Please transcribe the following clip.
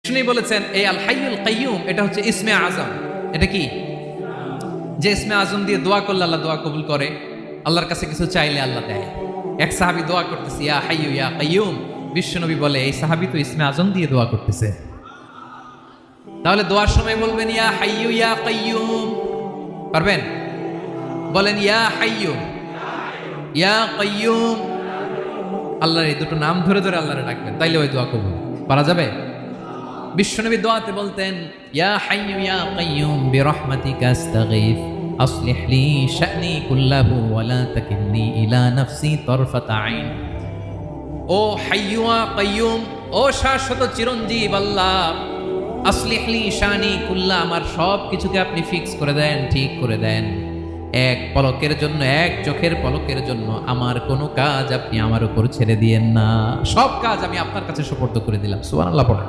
শুনি বলেছেন এই আল হাইয়ুল কাইয়ুম এটা হচ্ছে ইসমে আজম। এটা কি? যে ইসমে আজম দিয়ে দোয়া করলে আল্লাহ দোয়া কবুল করে, আল্লাহর কাছে কিছু চাইলে আল্লাহ দেয়। এক সাহাবী দোয়া করতেছে ইয়া হাইয়ু ইয়া কাইয়ুম, বিশ্বনবী বলে এই সাহাবী তো ইসমে আজম দিয়ে দোয়া করতেছে। তাহলে দোয়ার সময় বলবেন ইয়া হাইয়ু ইয়া কাইয়ুম, পারবেন? বলেন ইয়া হাইয়ু ইয়া কাইয়ুম, আল্লাহর এই দুটো নাম ধরে ধরে আল্লাহরে ডাকবেন, তাইলে ওই দোয়া কবুল। পারা যাবে? বিশ্বনবী দোয়াতে বলতেন ইয়া হাইয়ু ইয়া কাইয়ুম বিরহমাতিকা আস্তাগীথ আসলিহ লি শা'নি কুল্লাহু ওয়া লা তাকিলনি ইলা নাফসি তারফাতা আইন। ও হাইয়ু ইয়া কাইয়ুম, ও শাশ্বত চিরঞ্জীব আল্লাহ, আসলিহ লি শা'নি কুল্লাহ, আমার সব কিছুকে আপনি ফিক্স করে দেন, ঠিক করে দেন। এক পলকের জন্য, এক চোখের পলকের জন্য আমার কোনো কাজ আপনি আমার উপর ছেড়ে দিয়েন না। সব কাজ আমি আপনার কাছে সুপর্দ করে দিলাম। সুবহানাল্লাহ পড়েন।